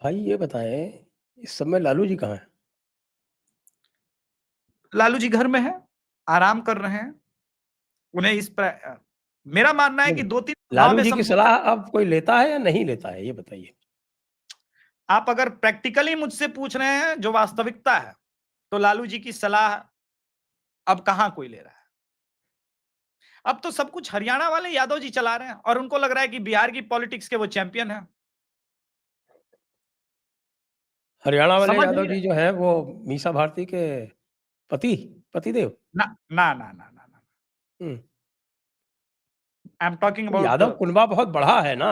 भाई ये बताएं, इस समय लालू जी कहाँ हैं? लालू जी घर में हैं, आराम कर रहे हैं। उन्हें मेरा मानना है कि नहीं, 2-3 सभाओं लालू में जी की समझौता। सलाह अब कोई लेता है या नहीं लेता है, ये बताइए। आप अगर प्रैक्टिकली मुझसे पूछ रहे हैं, जो वास्तविकता है, तो लालू जी की सलाह अब कहां कोई ले रहा है। अब तो सब कुछ हरियाणा वाले यादव जी चला रहे हैं और उनको लग रहा है कि बिहार की पॉलिटिक्स के वो चैंपियन हैं। हरियाणा वाले समझ यादव नहीं जी रहे। जो हैं वो मीसा भारती के पति पतिदेव। ना ना ना ना ना ना, हम्म। आई एम टॉकिंग तो अबाउट। यादव कुनबा बहुत बड़ा है ना,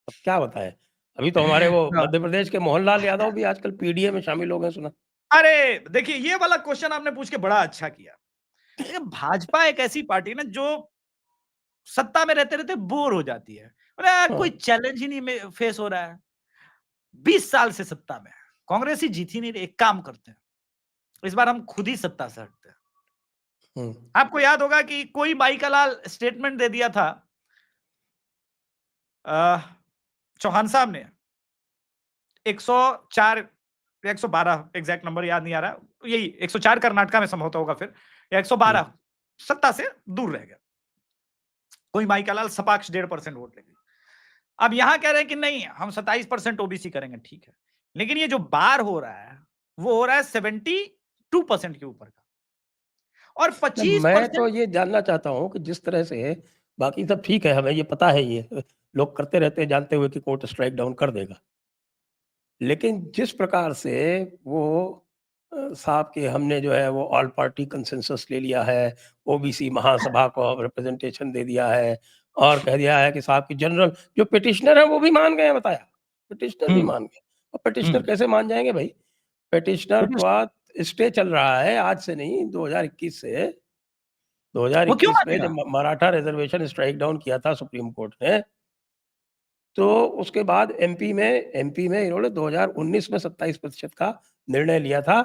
अब क्या बताएं। अभी तो हमारे वो मध्य प्रदेश के मोहनलाल यादव भी आजकल पीडीए में शामिल हो गए, सुना। अरे देखिए, ये वाला क्वेश्चन आपने पूछ के बड़ा अच्छा किया। देखिए, भाजपा एक ऐसी पार्टी ना जो सत्ता में रहते रहते बोर हो जाती है। अरे यार, कोई हाँ। चैलेंज ही नहीं फेस हो रहा है। 20 साल से सत्ता में है, कांग्रेस ही जीत ही नहीं रही। एक काम करते हैं, इस बार हम खुद ही सत्ता से हटते हैं। हम्म। आपको याद होगा कि कोई बाई का लाल स्टेटमेंट दे दिया था, चौहान साहब ने 104 या 112, एग्जैक्ट नंबर याद नहीं आ रहा, यही 104 कर्नाटका में संभवतः होगा फिर, या 112 सत्ता से दूर रह गया। कोई माई का लाल सपाक्ष 1.5% वोट ले गई। अब यहां कह रहे हैं कि नहीं, हम 27% ओबीसी करेंगे, ठीक है। लेकिन ये जो बार हो रहा है, वो हो रहा है 72% के ऊपर का, और मैं तो 25%। ये जानना चाहता हूँ कि जिस तरह से बाकी सब ठीक है, हमें ये पता है, ये लोग करते रहते हैं जानते हुए कि कोर्ट स्ट्राइक डाउन कर देगा, लेकिन जिस प्रकार से वो साहब के हमने जो है वो ऑल पार्टी कंसेंसस ले लिया है, ओबीसी महासभा को रिप्रेजेंटेशन दे दिया है, और कह दिया है कि साहब की जनरल जो पिटिशनर है वो भी मान गए हैं, बताया। पिटिशनर भी हम्म मान गए। और पिटिशनर हम्म कैसे मान जाएंगे भाई? पिटिशनर का स्टे चल रहा है आज से नहीं, 2021 से। वो क्यों 2021 में मानेगा? जब मराठा रिजर्वेशन स्ट्राइक डाउन किया था सुप्रीम कोर्ट ने, तो उसके बाद एमपी में इन्होंने 2019 में 27% का निर्णय लिया था,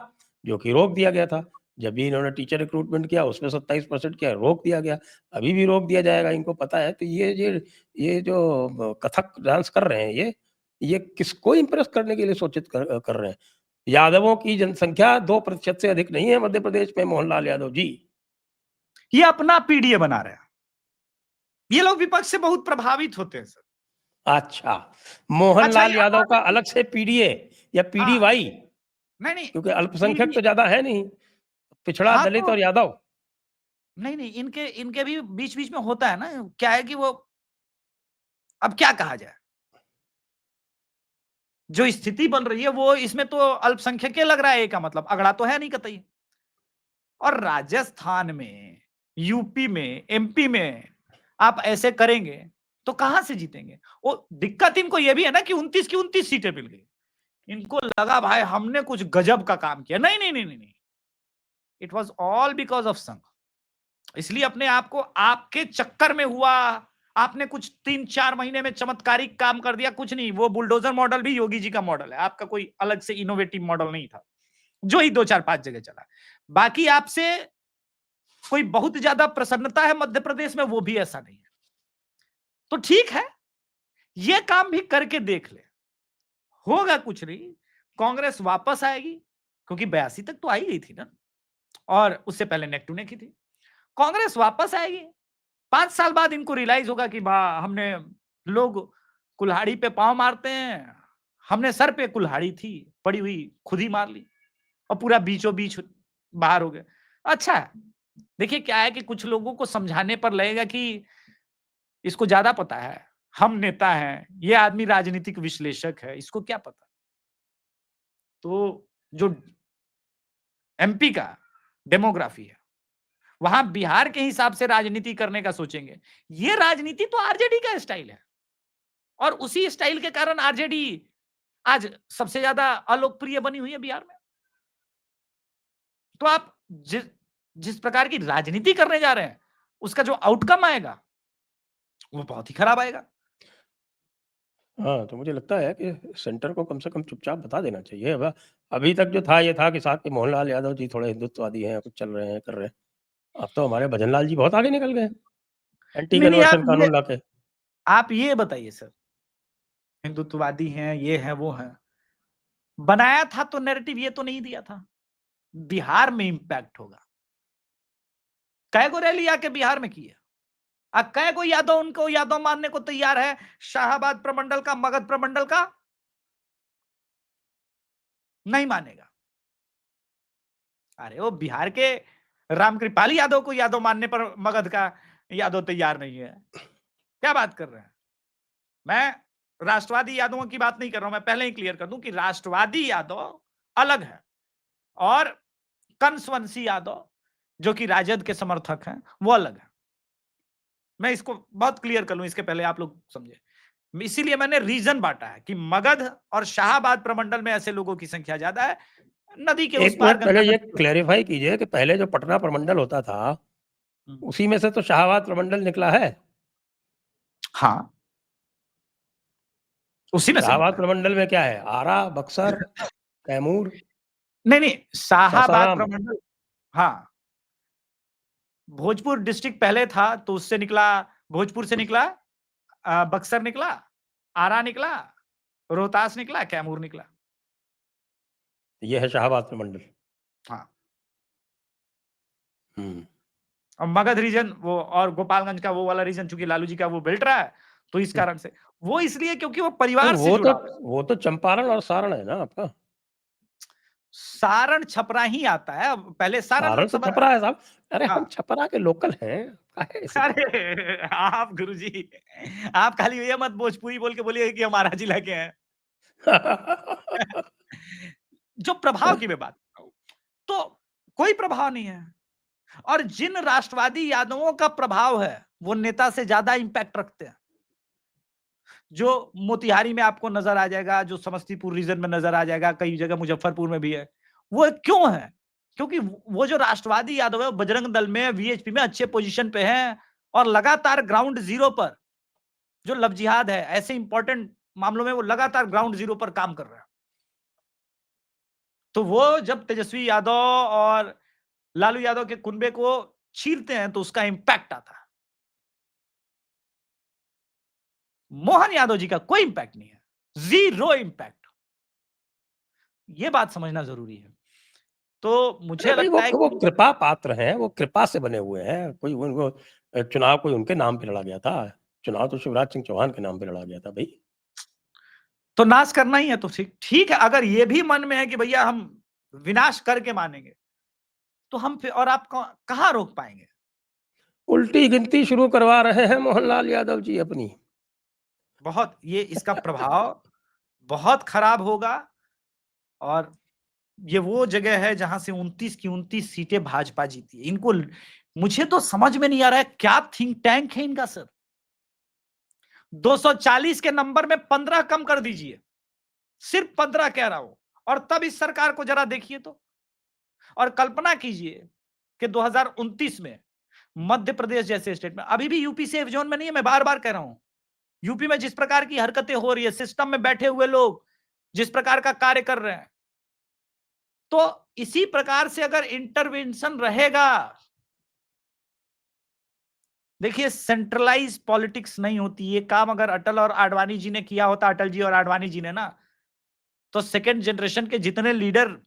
जो कि रोक दिया गया था। जब भी इन्होंने टीचर रिक्रूटमेंट किया उसमें 27% किया, रोक दिया गया। अभी भी रोक दिया जाएगा, इनको पता है। तो ये जो कथक डांस कर रहे हैं, ये किसको इम्प्रेस करने के लिए सोचित कर रहे हैं? यादवों की जनसंख्या 2% से अधिक नहीं है मध्य प्रदेश में, मोहनलाल यादव जी। ये अपना पीडीए बना रहे हैं। ये लोग विपक्ष से बहुत प्रभावित होते हैं सर। अच्छा, अच्छा, मोहनलाल ये यादव का अमान। अलग से पीडीए या हाँ, पीडीवाई? नहीं नहीं, क्योंकि अल्पसंख्यक पीडी। तो ज्यादा है नहीं, पिछड़ा, हाँ दलित तो और यादव। नहीं नहीं, इनके इनके भी बीच बीच में होता है ना। क्या है कि वो, अब क्या कहा जाए, जो स्थिति बन रही है वो इसमें तो अल्पसंख्यक के लग रहा है, का मतलब अगड़ा तो है नहीं कतई। और राजस्थान में, यूपी में, एमपी में आप ऐसे करेंगे तो कहां से जीतेंगे? वो दिक्कत इनको ये भी है ना कि 29 की 29 सीटें मिल गई। इनको लगा भाई हमने कुछ गजब का काम किया। नहीं नहीं नहीं नहीं नहीं, it was all because of संघ। इसलिए अपने आप को आपके चक्कर में हुआ। आपने कुछ 3-4 महीने में चमत्कारिक काम कर दिया, कुछ नहीं। वो बुलडोजर मॉडल भी योगी जी का मॉडल है, आपका कोई अलग से इनोवेटिव मॉडल नहीं था, जो ही 2-4-5 जगह चला। बाकी आपसे कोई बहुत ज्यादा प्रसन्नता है मध्य प्रदेश में, वो भी ऐसा नहीं है। तो ठीक है, ये काम भी करके देख ले। होगा कुछ नहीं, कांग्रेस वापस आएगी, क्योंकि 82 तक तो आई गई थी ना, और उससे पहले नेक टू नेक ही थी। कांग्रेस वापस आएगी। 5 साल बाद इनको रियलाइज होगा कि हमने, लोग कुल्हाड़ी पे पांव मारते हैं, हमने सर पे कुल्हाड़ी थी पड़ी हुई, खुद ही मार ली, और पूरा बीचों बीच बाहर हो गए। अच्छा है। देखिए क्या है कि कुछ लोगों को समझाने पर लगेगा कि इसको ज्यादा पता है, हम नेता हैं, ये आदमी राजनीतिक विश्लेषक है, इसको क्या पता। तो जो एमपी का डेमोग्राफी है, वहां बिहार के हिसाब से राजनीति करने का सोचेंगे। ये राजनीति तो आरजेडी का स्टाइल है, और उसी स्टाइल के कारण आरजेडी आज सबसे ज्यादा अलोकप्रिय बनी हुई है बिहार में। तो आप जिस जिस प्रकार की राजनीति करने जा रहे हैं, उसका जो आउटकम आएगा वो बहुत ही खराब आएगा। हाँ, तो मुझे लगता है कि सेंटर को कम से कम चुपचाप बता देना चाहिए। अब अभी तक जो था ये था कि साहब के मोहनलाल यादव जी थोड़े हिंदुत्ववादी हैं, कुछ चल रहे हैं, कर रहे हैं। अब तो हमारे भजनलाल जी बहुत आगे निकल गए, एंटी नहीं नहीं, कन्वर्शन कानून लाके। आप ये बताइए सर, हिंदुत्ववादी हैं, ये हैं, वो हैं, बनाया था तो नैरेटिव ये तो नहीं दिया था बिहार में इंपैक्ट होगा। कै गो रैली आके बिहार में की है? कै गो यादव उनको यादव मानने को तैयार है? शाहाबाद प्रमंडल का, मगध प्रमंडल का नहीं मानेगा। अरे वो बिहार के रामकृपाल यादव को यादव मानने पर मगध का यादव तैयार नहीं है। क्या बात कर रहे हैं? मैं राष्ट्रवादी यादवों की बात नहीं कर रहा हूं। मैं पहले ही क्लियर कर दूं कि राष्ट्रवादी यादव अलग है और कंसवंशी यादव जो कि राजद के समर्थक हैं वो अलग है। मैं इसको बहुत क्लियर कर लूं इसके पहले आप लोग समझे। इसीलिए मैंने रीजन बांटा है कि मगध और शाहाबाद प्रमंडल में ऐसे लोगों की संख्या ज्यादा है, नदी के उस एक पार मिनट पहले गंगा ये नदी के उस पार। क्लेरिफाई कीजिए कि पहले जो पटना प्रमंडल होता था हम्म। उसी में से तो शाहाबाद प्रमंडल निकला है। हाँ, उसी में से शाहाबाद निकला। प्रमंडल में क्या है? आरा, बक्सर, कैमूर, नहीं नहीं, शाहाबाद सासाराम। प्रमंडल, हाँ, भोजपुर डिस्ट्रिक्ट पहले था तो उससे निकला, भोजपुर से निकला, बक्सर निकला, आरा निकला, रोहतास निकला, कैमूर निकला। ये है शाहाबाद प्रमंडल। हाँ, हम्म। और मगध रीजन वो और गोपालगंज का वो वाला रीजन चूंकि लालू जी का वो बेल्ट रहा है तो इस कारण से वो इसलिए क्योंकि वो नहीं, परिवार से जुड़ा हुआ है। वो तो चंपारण और सारण है ना आपका। सारण छपरा ही आता है, अब पहले सारण सारण तो लोकसभा। छपरा है साहब। अरे हम हाँ, छपरा के लोकल हैं। काहे ऐसे बात? अरे आप गुरुजी, आप खाली ये मत भोजपुरी बोल के बोलिए कि हमारा जिला के हैं। जो प्रभाव की मैं बात कर रहा हूं, तो कोई प्रभाव नहीं है। और जिन राष्ट्रवादी यादवों का प्रभाव है वो नेता से ज्यादा इंपैक्ट रखते हैं। जो मोतिहारी में आपको नजर आ जाएगा, जो समस्तीपुर रीजन में नजर आ जाएगा, कई जगह मुजफ्फरपुर में भी है। वो क्यों है? क्योंकि वो जो राष्ट्रवादी यादव है वो बजरंग दल में, वीएचपी में अच्छे पोजीशन पे हैं और लगातार ग्राउंड जीरो पर जो लव जिहाद है ऐसे इंपॉर्टेंट मामलों में वो लगातार ग्राउंड जीरो पर काम कर रहे हैं। तो वो जब तेजस्वी यादव और लालू यादव के कुनबे को चीरते हैं तो उसका इंपैक्ट आता है। मोहन यादव जी का कोई इंपैक्ट नहीं है, जीरो इंपैक्ट। ये बात समझना जरूरी है। तो अरे मुझे भाई लगता है वो कि कृपा पात्र हैं, वो कृपा से बने हुए हैं। कोई उनको चुनाव कोई उनके नाम पे लड़ा गया था? चुनाव तो शिवराज सिंह चौहान के नाम पे लड़ा गया था भाई। तो नाश करना ही है तो ठीक ठीक है। अगर ये भी मन में है कि भैया हम विनाश करके मानेंगे तो हम फिर और आप कहां रोक पाएंगे? उल्टी गिनती शुरू करवा रहे हैं मोहनलाल यादव जी अपनी। बहुत ये इसका प्रभाव बहुत खराब होगा। और ये वो जगह है जहां से 29 की 29 सीटें भाजपा जीती है। इनको मुझे तो समझ में नहीं आ रहा है क्या थिंक टैंक है इनका सर। 240 के नंबर में 15 कम कर दीजिए, सिर्फ 15 कह रहा हूं, और तब इस सरकार को जरा देखिए तो। और कल्पना कीजिए कि 2029 में मध्य प्रदेश जैसे स्टेट में, अभी भी यूपी सेफ जोन में नहीं है, मैं बार बार कह रहा हूं। यूपी में जिस प्रकार की हरकतें हो रही है, सिस्टम में बैठे हुए लोग जिस प्रकार का कार्य कर रहे हैं, तो इसी प्रकार से अगर इंटरवेंशन रहेगा, देखिए सेंट्रलाइज पॉलिटिक्स नहीं होती। ये काम अगर अटल और आडवाणी जी ने किया होता, अटल जी और आडवाणी जी ने ना, तो सेकेंड जनरेशन के जितने लीडर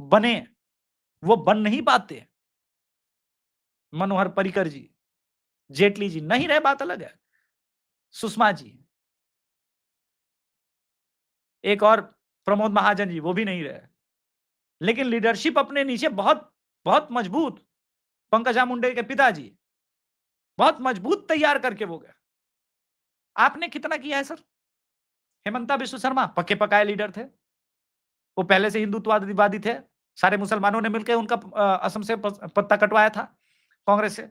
बने वो बन नहीं पाते। मनोहर पर्रिकर जी, जेटली जी नहीं रहे, बात अलग है। सुषमा जी, एक और प्रमोद महाजन जी, वो भी नहीं रहे। लेकिन लीडरशिप अपने नीचे बहुत बहुत मजबूत, पंकजा मुंडे के पिताजी बहुत मजबूत तैयार करके वो गए। आपने कितना किया है सर? हेमंता बिश्व शर्मा पक्के पकाए लीडर थे, वो पहले से हिंदुत्ववादी थे। सारे मुसलमानों ने मिलकर उनका असम से पत्ता कटवाया था कांग्रेस से।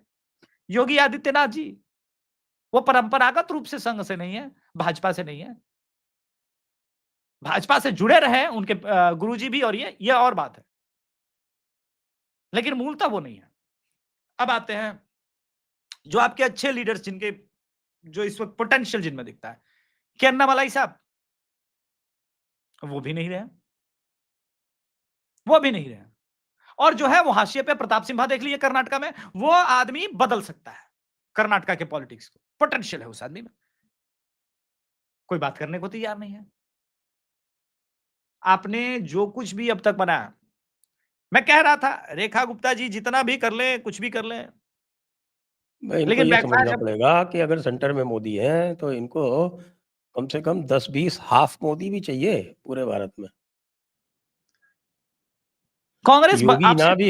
योगी आदित्यनाथ जी, वो परंपरागत रूप से संघ से नहीं है, भाजपा से नहीं है, भाजपा से जुड़े रहे उनके गुरुजी भी, और ये और बात है, लेकिन मूलतः वो नहीं है। अब आते हैं जो आपके अच्छे लीडर्स, जिनके जो इस वक्त पोटेंशियल जिनमें दिखता है, कि अन्नामलाई साहब, वो भी नहीं रहे, वो भी नहीं रहे। और जो है वो हाशिए पे प्रताप सिम्हा देख लीजिए कर्नाटका में, वो आदमी बदल सकता है कर्नाटका के पॉलिटिक्स को, पोटेंशियल है उस आदमी में, कोई बात करने को तैयार नहीं है। आपने जो कुछ भी अब तक बनाया, मैं कह रहा था रेखा गुप्ता जी जितना भी कर ले, कुछ भी कर ले, भाई इनको लेकिन ये बैकफायर समझना जब पड़ेगा कि अगर सेंटर में मोदी है तो इनको कम से कम 10-20 हाफ मोदी भी चाहिए पूरे भारत में। कांग्रेस योगी आपसे ना भी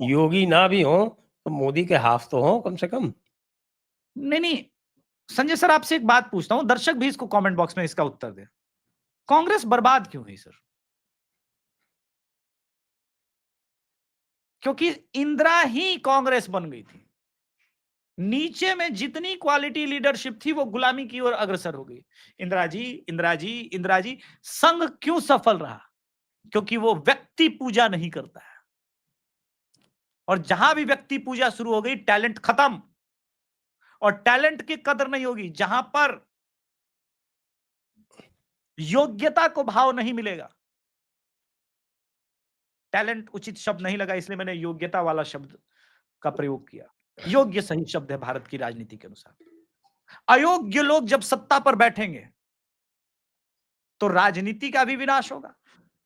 योगी ना भी हो तो मोदी के हाफ तो हो कम से कम। नहीं संजय सर, आपसे एक बात पूछता हूं, दर्शक भी इसको कमेंट बॉक्स में इसका उत्तर दे। कांग्रेस बर्बाद क्यों हुई सर? क्योंकि इंदिरा ही कांग्रेस बन गई थी। नीचे में जितनी क्वालिटी लीडरशिप थी वो गुलामी की ओर अग्रसर हो गई। इंदिरा जी, इंदिरा जी, इंदिरा जी। संघ क्यों सफल रहा? क्योंकि वो व्यक्ति पूजा नहीं करता है, और जहां भी व्यक्ति पूजा शुरू हो गई टैलेंट खत्म, और टैलेंट की कदर नहीं होगी जहां पर योग्यता को भाव नहीं मिलेगा। टैलेंट उचित शब्द नहीं लगा, इसलिए मैंने योग्यता वाला शब्द का प्रयोग किया। योग्य सही शब्द है भारत की राजनीति के अनुसार। अयोग्य लोग जब सत्ता पर बैठेंगे तो राजनीति का भी विनाश होगा,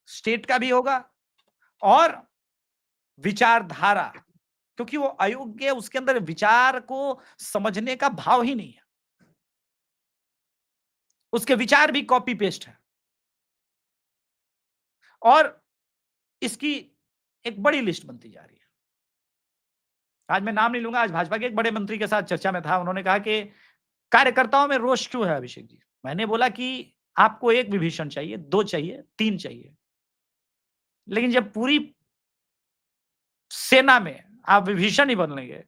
स्टेट का भी होगा, और विचारधारा, क्योंकि वो अयोग्य है, उसके अंदर विचार को समझने का भाव ही नहीं है, उसके विचार भी कॉपी पेस्ट है। और इसकी एक बड़ी लिस्ट बनती जा रही है। आज मैं नाम नहीं लूंगा, आज भाजपा के एक बड़े मंत्री के साथ चर्चा में था, उन्होंने कहा कि कार्यकर्ताओं में रोष क्यों है अभिषेक जी? मैंने बोला कि आपको एक विभीषण चाहिए, 2 चाहिए, 3 चाहिए, लेकिन जब पूरी सेना में आप विभीषण ही बन लेंगे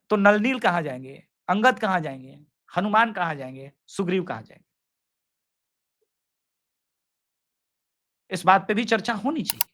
तो नलनील कहां जाएंगे, अंगद कहां जाएंगे, हनुमान कहां जाएंगे, सुग्रीव कहां जाएंगे? इस बात पे भी चर्चा होनी चाहिए।